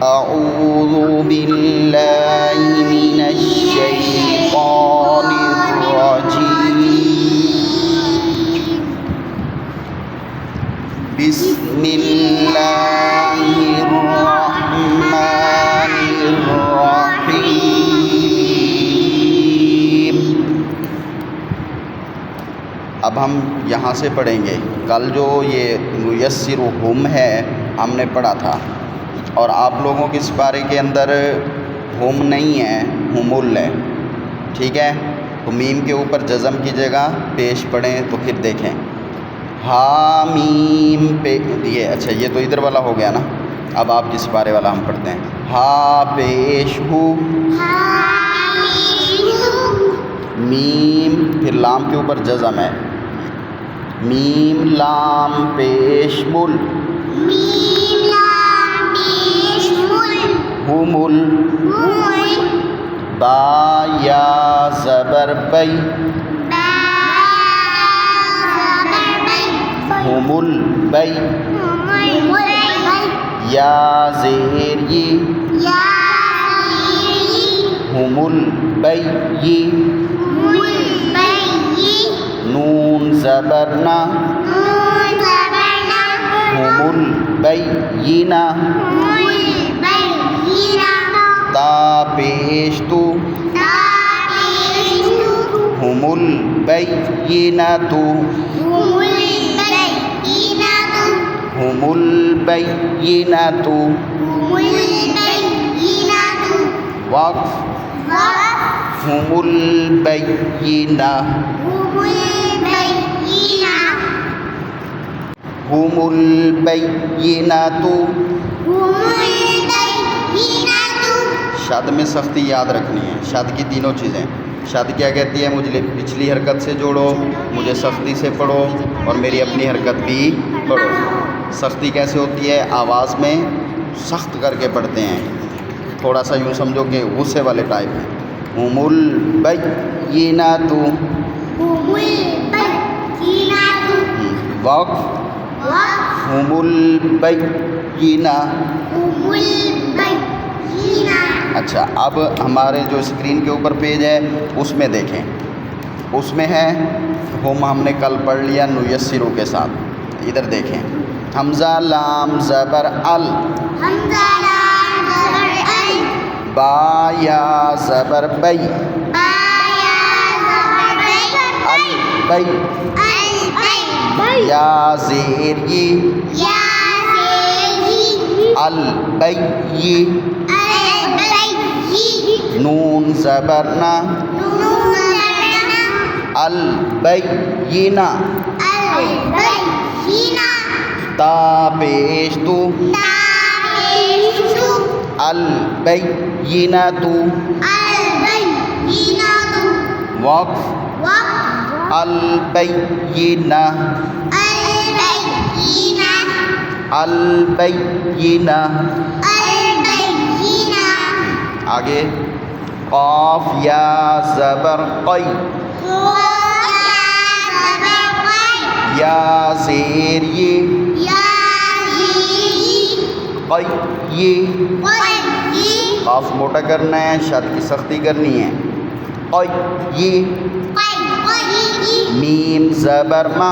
أعوذ بالله من الشيطان الرجيم بسم الله الرحمن الرحيم. اب ہم یہاں سے پڑھیں گے. کل جو یہ یسرہم ہے ہم نے پڑھا تھا اور آپ لوگوں کے اس پارے کے اندر ہم نہیں ہے، ہمل ہے. ٹھیک ہے، تو میم کے اوپر جزم کی جگہ پیش پڑھیں تو پھر دیکھیں. حامیم پہ یہ اچھا یہ تو ادھر والا ہو گیا نا. اب آپ کس پارے والا ہم پڑھتے ہیں. ہا پیش ہو، میم پھر لام کے اوپر جزم ہے. میم لام پیش مل، ہمل. با یا زبر بی، ہمل بی. یا زیر ی، ہمل بی. نون زبر نا، ہمل بینا. تا پیش تو، ہمل بیناتو، ہمل بیناتو. وقف ہمل بینا، ہمل بیناتو. شد میں سختی یاد رکھنی ہے. شد کی تینوں چیزیں. شد کیا کہتی ہے؟ مجھے پچھلی حرکت سے جوڑو، مجھے سختی سے پڑھو اور میری اپنی حرکت بھی پڑھو. سختی کیسے ہوتی ہے؟ آواز میں سخت کر کے پڑھتے ہیں. تھوڑا سا یوں سمجھو کہ غصے والے ٹائپ ہیں. ہم البیناتو. وقف ہم البینہ. اچھا اب ہمارے جو اسکرین کے اوپر پیج ہے اس میں دیکھیں. اس میں ہے ہم نے کل پڑھ لیا نیسرو کے ساتھ. ادھر دیکھیں. حمزہ لام زبر ال، با یا زبر بی، البی. یا زیر ی، البی. نون زبر نا، البینہ. تا پیش تو، البیناتو. وقف البینہ، البینہ. آگے. قاف یا زبر قی، یا زیر ی، قی. قاف موٹا کرنا ہے، شد کی سختی کرنی ہے. قی. میم زبر ما،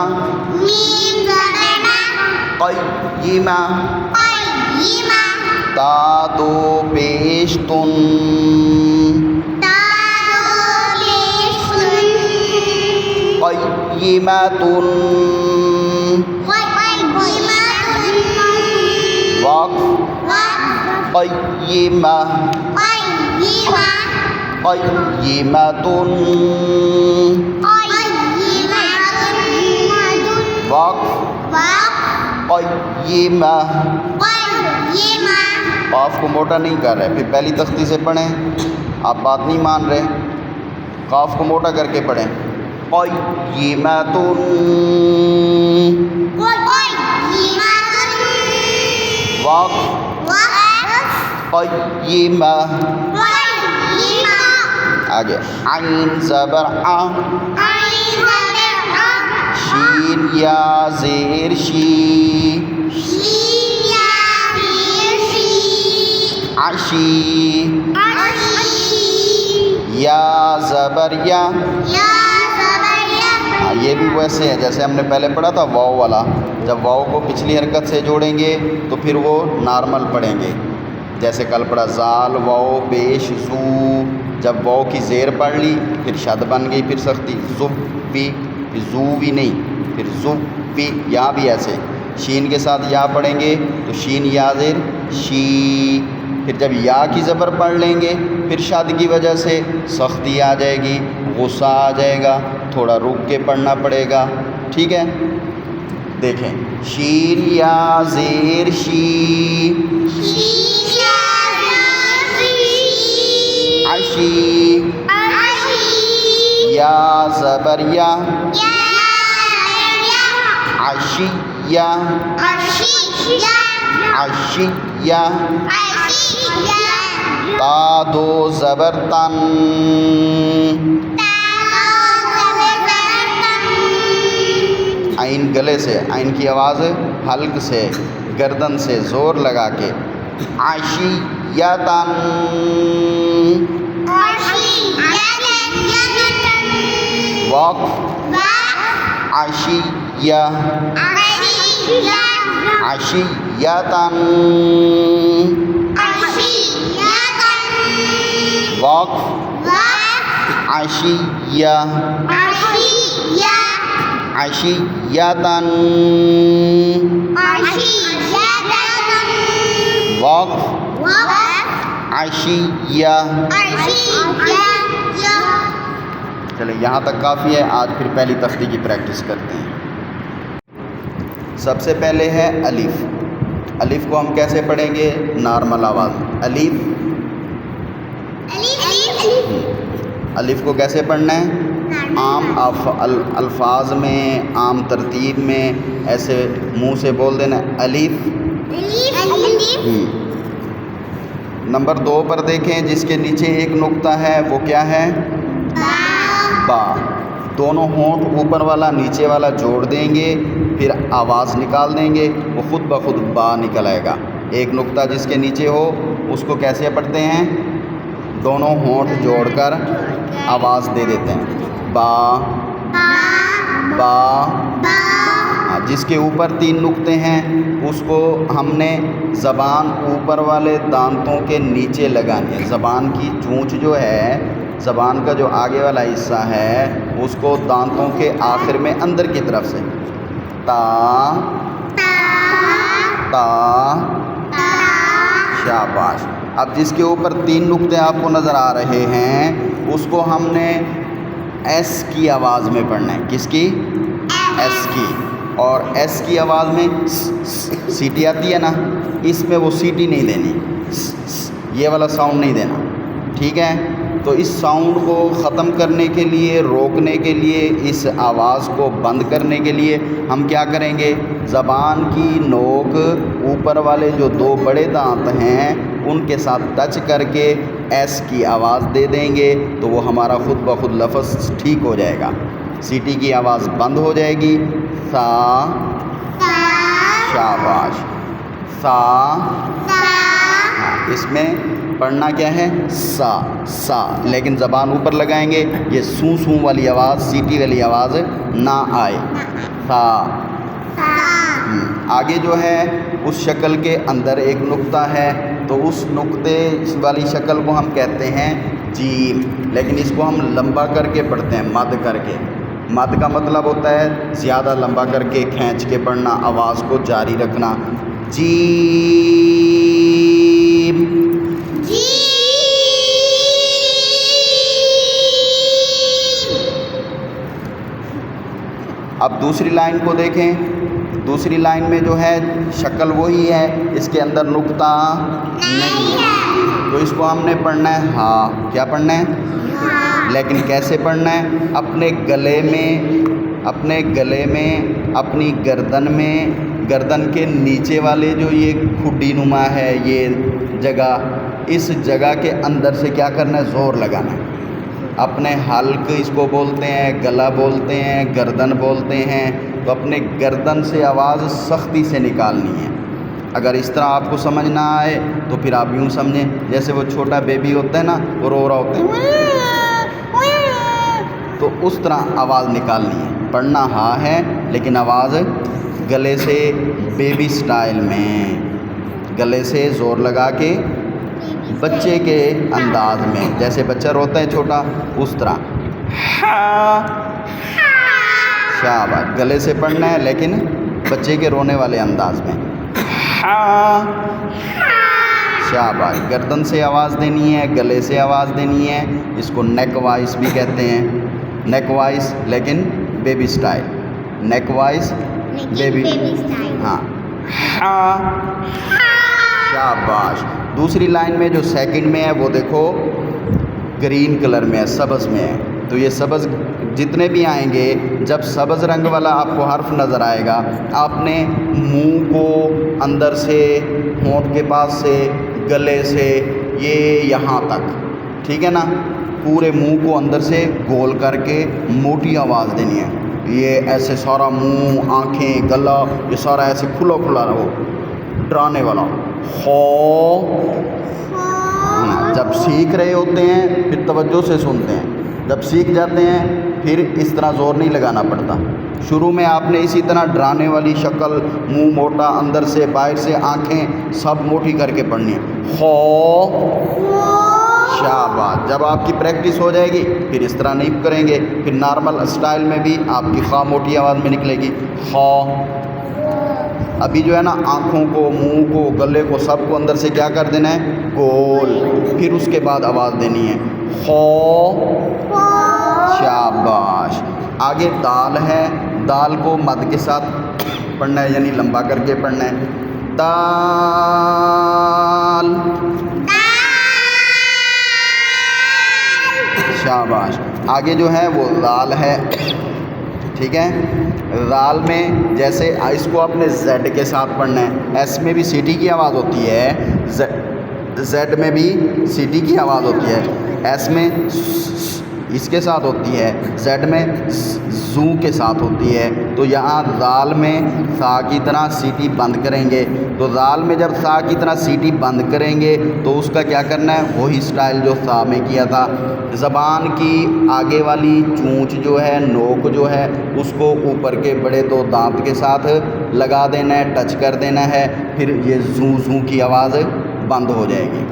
قیمہ. تا دو پیش تن، قیمتن. وقف قیمہ، قیمتن. وقف قیمہ. قاف کو موٹا نہیں کر رہے. پھر پہلی تختی سے پڑھیں. آپ بات نہیں مان رہے. قاف کو موٹا کر کے پڑھیں. قیمتن. وقف قیمہ. آگے. عین زبر آ، شین یا زیر شی، عشی، یا زبر یا، یہ بھی ویسے ہے جیسے ہم نے پہلے پڑھا تھا واو والا. جب واو کو پچھلی حرکت سے جوڑیں گے تو پھر وہ نارمل پڑھیں گے. جیسے کل پڑھا زال واو پیش زو، جب واو کی زیر پڑھ لی پھر شد بن گئی، پھر سختی زب بھی، پھر زو بھی نہیں، پھر زب بھی. یا بھی ایسے شین کے ساتھ یا پڑھیں گے تو شین یا زیر شی. پھر جب یا کی زبر پڑھ لیں گے پھر شد کی وجہ سے سختی آ جائے گی، غصہ آ جائے گا، تھوڑا رک کے پڑھنا پڑے گا. ٹھیک ہے، دیکھیں شین یا زیر شی، عشی، یا زبر یا، عشیہ، عشیہ، تا دو زبر تن، عین گلے سے، عین کی آواز حلق سے، گردن سے زور لگا کے، عشیۃً، وقف، عشیہ، عشیۃً، وقف، عشیہ، عشیۃً، وقف، عشیہ. چلیں یہاں تک کافی ہے. آج پھر پہلی تختی کی پریکٹس کرتے ہیں. سب سے پہلے ہے الف. الف کو ہم کیسے پڑھیں گے؟ نارمل آواز. الف، الف کو کیسے پڑھنا ہے؟ عام الفاظ میں، عام ترتیب میں ایسے منہ سے بول دینا الف. نمبر 2 پر دیکھیں، جس کے نیچے ایک نقطہ ہے وہ کیا ہے؟ با. دونوں ہونٹ اوپر والا نیچے والا جوڑ دیں گے، پھر آواز نکال دیں گے، وہ خود بخود با نکل آئے گا. ایک نقطہ جس کے نیچے ہو اس کو کیسے پڑھتے ہیں؟ دونوں ہونٹ جوڑ کر آواز دے دیتے ہیں، با با. جس کے اوپر 3 نقطے ہیں اس کو ہم نے زبان اوپر والے دانتوں کے نیچے لگانی ہے. زبان کی چونچ جو ہے، زبان کا جو آگے والا حصہ ہے اس کو دانتوں کے آخر میں اندر کی طرف سے تا تا. شاباش. اب جس کے اوپر 3 نقطے آپ کو نظر آ رہے ہیں اس کو ہم نے ایس کی آواز میں پڑھنا ہے. کس کی؟ ایس کی. اور ایس کی آواز میں سیٹی آتی ہے نا، اس میں وہ سیٹی نہیں دینی، یہ والا ساؤنڈ نہیں دینا. ٹھیک ہے، تو اس ساؤنڈ کو ختم کرنے کے لیے، روکنے کے لیے، اس آواز کو بند کرنے کے لیے ہم کیا کریں گے؟ زبان کی نوک اوپر والے جو 2 بڑے دانت ہیں ان کے ساتھ ٹچ کر کے ایس کی آواز دے دیں گے تو وہ ہمارا خود بخود لفظ ٹھیک ہو جائے گا. سیٹی کی آواز بند ہو جائے گی. سا. شاباش. سا. اس میں پڑھنا کیا ہے؟ سا سا. لیکن زبان اوپر لگائیں گے، یہ سوں سوں والی آواز، سیٹی والی آواز نہ آئے. سا. آگے جو ہے اس شکل کے اندر ایک نقطہ ہے تو اس نقطے والی شکل کو ہم کہتے ہیں جیم. لیکن اس کو ہم لمبا کر کے پڑھتے ہیں، مد کر کے. مد کا مطلب ہوتا ہے زیادہ لمبا کر کے کھینچ کے پڑھنا، آواز کو جاری رکھنا. جیم. اب دوسری لائن کو دیکھیں. دوسری لائن میں جو ہے شکل وہی ہے، اس کے اندر نقطہ نہیں ہے، تو اس کو ہم نے پڑھنا ہے ہا. کیا پڑھنا ہے؟ لیکن کیسے پڑھنا ہے؟ اپنے گلے میں، اپنے گلے میں، اپنی گردن میں، گردن کے نیچے والے جو یہ کھڈی نما ہے یہ جگہ، اس جگہ کے اندر سے کیا کرنا ہے؟ زور لگانا ہے. اپنے حلق اس کو بولتے ہیں، گلا بولتے ہیں، گردن بولتے ہیں، تو اپنے گردن سے آواز سختی سے نکالنی ہے. اگر اس طرح آپ کو سمجھ نہ آئے تو پھر آپ یوں سمجھیں جیسے وہ چھوٹا بیبی ہوتا ہے نا، وہ رو رہا ہوتا ہے، تو اس طرح آواز نکالنی ہے. پڑھنا ہاں ہے لیکن آواز گلے سے بیبی سٹائل میں، گلے سے زور لگا کے بچے کے انداز میں، جیسے بچہ روتا ہے چھوٹا اس طرح. شاباش. گلے سے پڑھنا ہے لیکن بچے کے رونے والے انداز میں. شاباش. گردن سے آواز دینی ہے، گلے سے آواز دینی ہے. اس کو نیک وائس بھی کہتے ہیں، نیک وائس لیکن بیبی سٹائل. نیک وائس بیبی ہاں. شاباش. دوسری لائن میں جو سیکنڈ میں ہے وہ دیکھو گرین کلر میں ہے، سبز میں ہے. تو یہ سبز جتنے بھی آئیں گے، جب سبز رنگ والا آپ کو حرف نظر آئے گا، آپ نے منہ کو اندر سے، ہونٹ کے پاس سے، گلے سے، یہ یہاں تک، ٹھیک ہے نا، پورے منہ کو اندر سے گول کر کے موٹی آواز دینی ہے. یہ ایسے سارا منہ، آنکھیں، گلا، یہ سارا ایسے کھلا کھلا رہو، ڈرانے والا. جب سیکھ رہے ہوتے ہیں پھر توجہ سے سنتے ہیں، جب سیکھ جاتے ہیں پھر اس طرح زور نہیں لگانا پڑتا. شروع میں آپ نے اسی طرح ڈرانے والی شکل، منہ موٹا، اندر سے باہر سے آنکھیں سب موٹی کر کے پڑھنی ہے. شاباش. جب آپ کی پریکٹس ہو جائے گی پھر اس طرح نہیں کریں گے، پھر نارمل اسٹائل میں بھی آپ کی خواہ موٹی آواز میں نکلے گی. ابھی جو ہے نا آنکھوں کو، منہ کو، گلے کو، سب کو اندر سے کیا کر دینا ہے؟ گول. پھر اس کے بعد آواز دینی ہے. شاباش. آگے دال ہے، دال کو مد کے ساتھ پڑھنا ہے، یعنی لمبا کر کے پڑھنا ہے. دال. شاباش. آگے جو ہے وہ دال ہے، ٹھیک ہے. دال میں جیسے اس کو آپ نے زیڈ کے ساتھ پڑھنا ہے. ایس میں بھی سی ٹی کی آواز ہوتی ہے، زیڈ میں بھی سی ٹی کی آواز ہوتی ہے. ایس میں اس کے ساتھ ہوتی ہے، زیڈ میں زو کے ساتھ ہوتی ہے. تو یہاں دال میں سا کی طرح سی ٹی بند کریں گے. تو دال میں جب سا کی طرح سی ٹی بند کریں گے تو اس کا کیا کرنا ہے؟ وہی سٹائل جو سا میں کیا تھا. زبان کی آگے والی چونچ جو ہے، نوک جو ہے، اس کو اوپر کے بڑے دو دانت کے ساتھ لگا دینا ہے، ٹچ کر دینا ہے. پھر یہ زو زو کی آواز بند ہو جائے گی.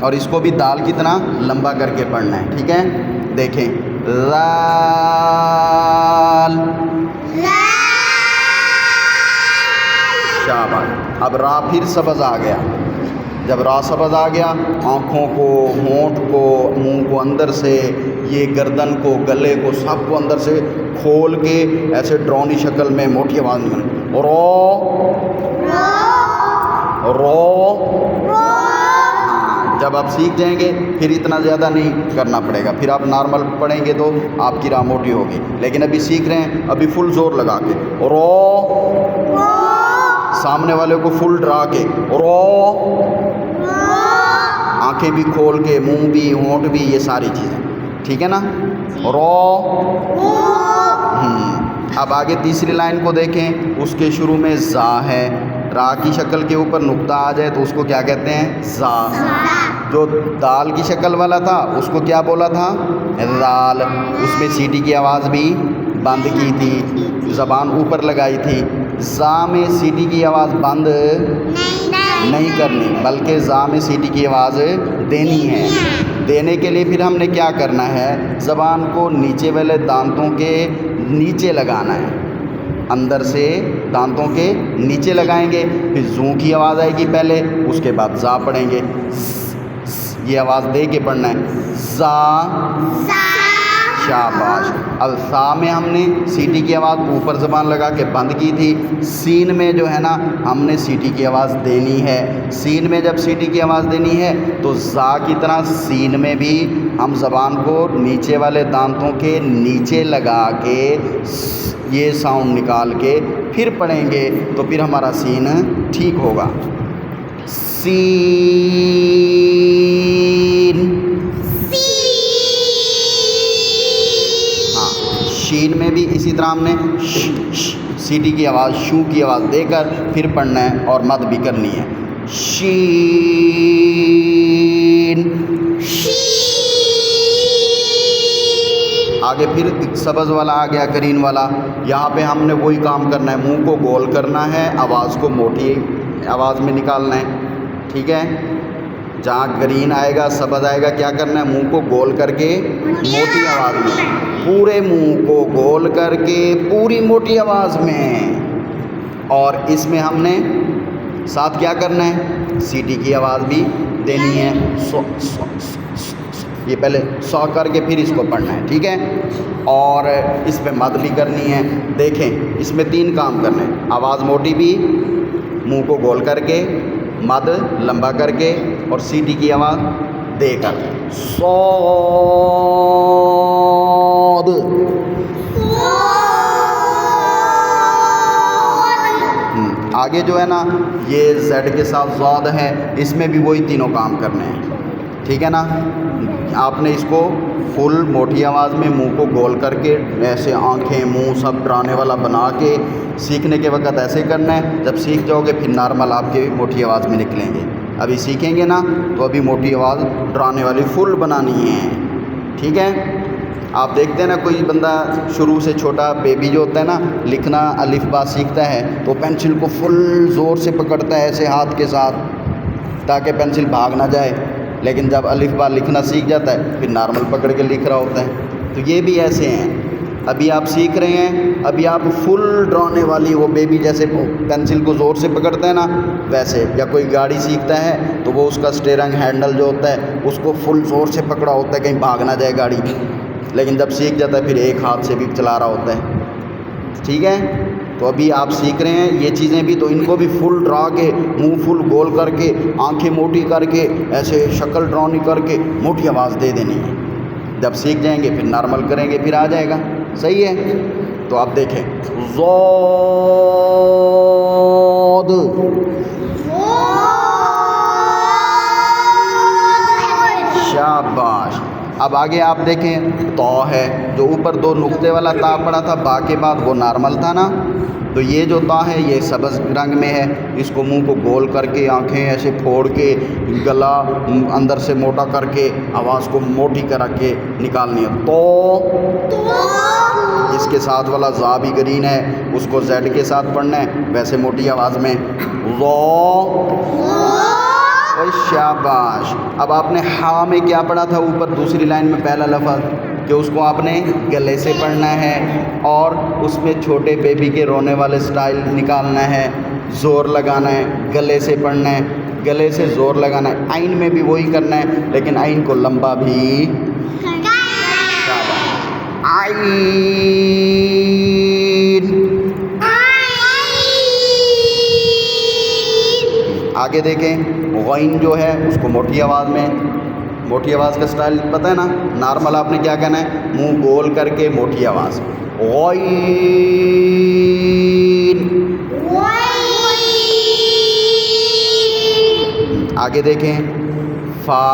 اور اس کو بھی دال کی طرح لمبا کر کے پڑھنا ہے، ٹھیک ہے. دیکھیں رال. شاباش. اب را پھر سبز آ گیا. جب را سبز آ گیا، آنکھوں کو، ہونٹ کو، منہ کو اندر سے، یہ گردن کو، گلے کو، سب کو اندر سے کھول کے ایسے ڈرونی شکل میں موٹی آواز نکلے. رو. جب آپ سیکھ جائیں گے پھر اتنا زیادہ نہیں کرنا پڑے گا، پھر آپ نارمل پڑھیں گے تو آپ کی راہ موٹی ہوگی. لیکن ابھی سیکھ رہے ہیں، ابھی فل زور لگا کے رو، سامنے والے کو فل ڈرا کے رو، آنکھیں بھی کھول کے، منہ بھی، ہونٹ بھی، یہ ساری چیزیں، ٹھیک ہے نا. رو. اب آگے تیسری لائن کو دیکھیں. اس کے شروع میں زا ہے، را کی شکل کے اوپر نقطہ آ جائے تو اس کو کیا کہتے ہیں؟ زا. جو دال کی شکل والا تھا اس کو کیا بولا تھا؟ رال. اس میں سی ٹی کی آواز بھی بند کی تھی، زبان اوپر لگائی تھی. زا میں سی ٹی کی آواز بند نہیں کرنی، بلکہ زا میں سی ٹی کی آواز دینی ہے. دینے کے لیے پھر ہم نے کیا کرنا ہے؟ زبان کو نیچے والے دانتوں کے نیچے لگانا ہے، اندر سے دانتوں کے نیچے لگائیں گے. پھر زوں کی آواز آئے گی پہلے، اس کے بعد زا پڑھیں گے. یہ آواز دے کے پڑھنا ہے. زا. شاباش. اب سا میں ہم نے سی ٹی کی آواز اوپر زبان لگا کے بند کی تھی. سین میں جو ہے نا ہم نے سی ٹی کی آواز دینی ہے. سین میں جب سی ٹی کی آواز دینی ہے تو زا کی طرح سین میں بھی ہم زبان کو نیچے والے دانتوں کے نیچے لگا کے یہ ساؤنڈ نکال کے پھر پڑھیں گے تو پھر ہمارا سین ٹھیک ہوگا. سین. ہاں. شین میں بھی اسی طرح ہم نے سیٹی کی آواز شو کی آواز دے کر پھر پڑھنا ہے اور مد بھی کرنی ہے. شین. آگے پھر سبز والا آ گیا گرین والا. یہاں پہ ہم نے وہی کام کرنا ہے, منہ کو گول کرنا ہے, آواز کو موٹی آواز میں نکالنا ہے. ٹھیک ہے, جہاں گرین آئے گا سبز آئے گا کیا کرنا ہے, منہ کو گول کر کے موٹی آواز میں, پورے منہ کو گول کر کے پوری موٹی آواز میں. اور اس میں ہم نے ساتھ کیا کرنا ہے, سیٹی کی آواز بھی دینی ہے. سو سو یہ پہلے سو کر کے پھر اس کو پڑھنا ہے. ٹھیک ہے, اور اس پہ مد بھی کرنی ہے. دیکھیں اس میں 3 کام کرنے ہیں, آواز موٹی بھی, منہ کو گول کر کے, مد لمبا کر کے, اور سیٹی کی آواز دے کر. صاد. آگے جو ہے نا یہ زیڈ کے ساتھ زاد ہے, اس میں بھی وہی تینوں کام کرنے ہیں. ٹھیک ہے نا, آپ نے اس کو فل موٹی آواز میں منہ کو گول کر کے ایسے آنکھیں منہ سب ڈرانے والا بنا کے سیکھنے کے وقت ایسے کرنا ہے. جب سیکھ جاؤ گے پھر نارمل آپ کے موٹی آواز میں نکلیں گے. ابھی سیکھیں گے نا تو ابھی موٹی آواز ڈرانے والی فل بنانی ہے. ٹھیک ہے, آپ دیکھتے ہیں نا کوئی بندہ شروع سے چھوٹا بیبی جو ہوتا ہے نا لکھنا الف با سیکھتا ہے تو پینسل کو فل زور سے پکڑتا ہے ایسے ہاتھ کے ساتھ تاکہ پینسل بھاگ نہ جائے. لیکن جب الف با لکھنا سیکھ جاتا ہے پھر نارمل پکڑ کے لکھ رہا ہوتا ہے. تو یہ بھی ایسے ہیں, ابھی آپ سیکھ رہے ہیں, ابھی آپ فل ڈرانے والی وہ بیبی جیسے پینسل کو زور سے پکڑتا ہے نا ویسے, یا کوئی گاڑی سیکھتا ہے تو وہ اس کا اسٹیئرنگ ہینڈل جو ہوتا ہے اس کو فل زور سے پکڑا ہوتا ہے کہیں بھاگ نہ جائے گاڑی. لیکن جب سیکھ جاتا ہے پھر ایک ہاتھ سے بھی چلا رہا ہوتا ہے. ٹھیک ہے, تو ابھی آپ سیکھ رہے ہیں یہ چیزیں بھی, تو ان کو بھی فل ڈرا کے منہ فل گول کر کے آنکھیں موٹی کر کے ایسے شکل ڈرانی کر کے موٹی آواز دے دینی ہے. جب سیکھ جائیں گے پھر نارمل کریں گے پھر آ جائے گا. صحیح ہے, تو آپ دیکھیں ضاد. شاباش. اب آگے آپ دیکھیں تو ہے, جو اوپر 2 نقطے والا تا پڑا تھا با کے بعد وہ نارمل تھا نا, تو یہ جو تا ہے یہ سبز رنگ میں ہے. اس کو منہ کو گول کر کے آنکھیں ایسے پھوڑ کے گلا اندر سے موٹا کر کے آواز کو موٹی کر کے نکالنی ہے. تو اس کے ساتھ والا زا بھی گرین ہے, اس کو زیڈ کے ساتھ پڑھنا ہے ویسے موٹی آواز میں. شاباش. اب آپ نے ہا میں کیا پڑھا تھا اوپر دوسری لائن میں پہلا لفظ, کہ اس کو آپ نے گلے سے پڑھنا ہے اور اس میں چھوٹے بیبی کے رونے والے سٹائل نکالنا ہے, زور لگانا ہے, گلے سے پڑھنا ہے, گلے سے زور لگانا ہے. عین میں بھی وہی کرنا ہے لیکن عین کو لمبا بھی. عین. آگے دیکھیں غین جو ہے اس کو موٹی آواز میں, موٹی آواز کا سٹائل پتہ ہے نا, نارمل آپ نے کیا کہنا ہے, منہ گول کر کے موٹی آواز. غین. آگے دیکھیں فا.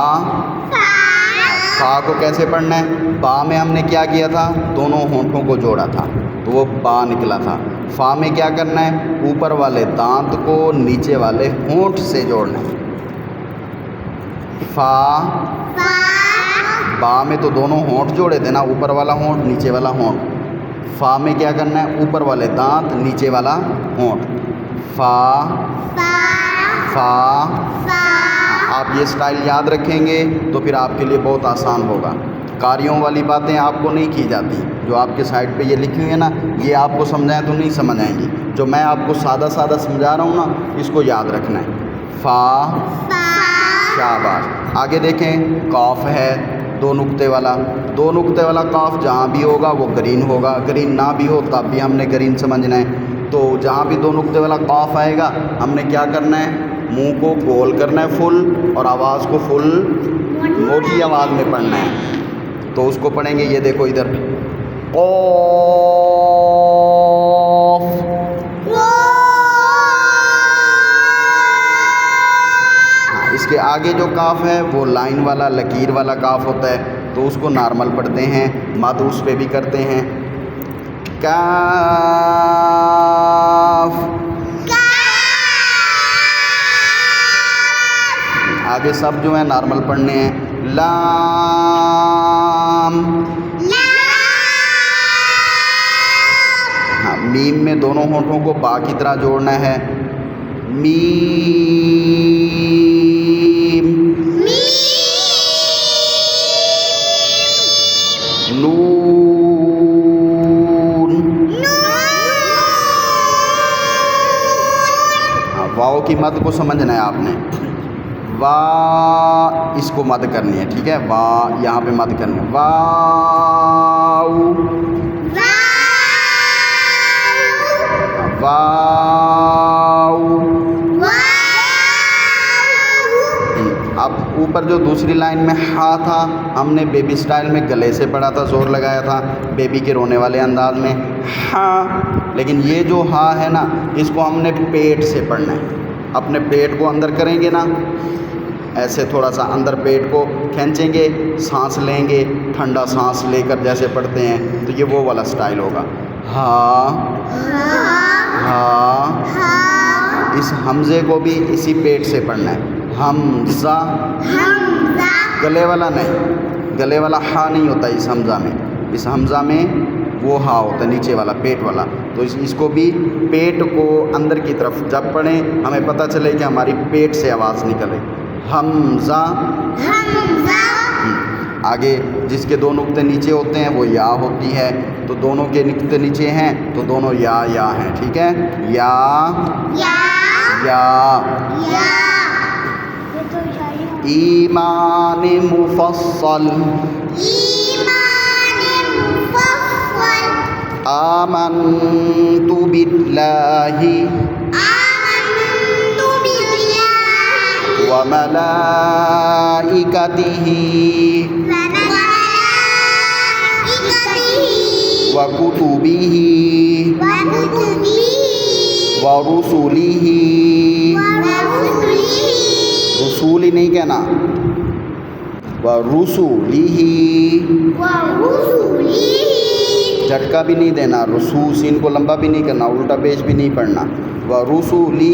فا کو کیسے پڑھنا ہے, با میں ہم نے کیا کیا تھا, دونوں ہونٹوں کو جوڑا تھا تو وہ با نکلا تھا. فا میں کیا کرنا ہے, اوپر والے دانت کو نیچے والے ہونٹ سے جوڑنا ہے. فا. با میں تو دونوں ہونٹ جوڑے تھے نا, اوپر والا ہونٹ نیچے والا ہونٹ. فا میں کیا کرنا ہے, اوپر والے دانت نیچے والا ہونٹ. فا فا. آپ یہ سٹائل یاد رکھیں گے تو پھر آپ کے لیے بہت آسان ہوگا. کاریوں والی باتیں آپ کو نہیں کی جاتی, جو آپ کے سائڈ پہ یہ لکھی ہوئی ہے نا یہ آپ کو سمجھائیں تو نہیں سمجھ آئیں گی. جو میں آپ کو سادہ سادہ سمجھا رہا ہوں نا اس کو یاد رکھنا ہے. فا. شاباش. آگے دیکھیں قاف ہے 2 نقطے والا, 2 نقطے والا قاف جہاں بھی ہوگا وہ گرین ہوگا, گرین نہ بھی ہو تب بھی ہم نے گرین سمجھنا ہے. تو جہاں بھی 2 نقطے والا قاف آئے گا ہم نے کیا کرنا ہے, منہ کو گول کرنا ہے فل اور آواز کو فل موٹی آواز میں پڑھنا ہے. تو اس کو پڑھیں گے, یہ دیکھو ادھر قاف. اس کے آگے جو کاف ہے وہ لائن والا لکیر والا کاف ہوتا ہے تو اس کو نارمل پڑھتے ہیں, مد اس پہ بھی کرتے ہیں. کاف. آگے سب جو ہیں نارمل پڑھنے ہیں. لام. ہاں میم میں دونوں ہونٹوں کو با کی طرح جوڑنا ہے. میم. نون. ہاں واؤ کی مد کو سمجھنا ہے آپ نے. وا اس کو مد کرنی ہے, ٹھیک ہے. وا یہاں پہ مد کرنی ہے. واؤ. واؤ. اب اوپر جو دوسری لائن میں ہا تھا ہم نے بیبی سٹائل میں گلے سے پڑھا تھا, زور لگایا تھا بیبی کے رونے والے انداز میں ہاں. لیکن یہ جو ہا ہے نا اس کو ہم نے پیٹ سے پڑھنا ہے. اپنے پیٹ کو اندر کریں گے نا, ایسے تھوڑا سا اندر پیٹ کو کھینچیں گے, سانس لیں گے, ٹھنڈا سانس لے کر جیسے پڑھتے ہیں تو یہ وہ والا سٹائل ہوگا. ہاں ہاں. اس حمزے کو بھی اسی پیٹ سے پڑھنا ہے. حمزہ گلے والا نہیں, گلے والا ہا نہیں ہوتا اس حمزہ میں. اس حمزہ میں وہ ہا ہوتا ہے نیچے والا پیٹ والا. تو اس کو بھی پیٹ کو اندر کی طرف جب پڑھیں ہمیں پتہ چلے کہ ہماری پیٹ سے آواز نکلے. حمزہ. آگے جس کے دو نقطے نیچے ہوتے ہیں وہ یا ہوتی ہے, تو دونوں کے نقطے نیچے ہیں تو دونوں یا ہیں, ٹھیک ہے. یا ایمان مفصل. آمنت باللہ وملائکتہ وکتبہ ورسلہ. رسول نہیں کہنا, ورسلہ. جھٹکا بھی نہیں دینا, رسو سین کو لمبا بھی نہیں کرنا, الٹا پیش بھی نہیں پڑھنا. ورسلہ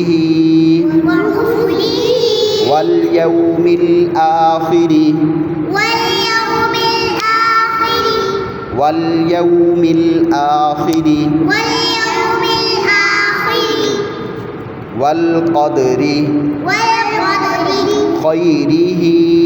والیوم الآخر. والیوم الآخر والقدر خیرہ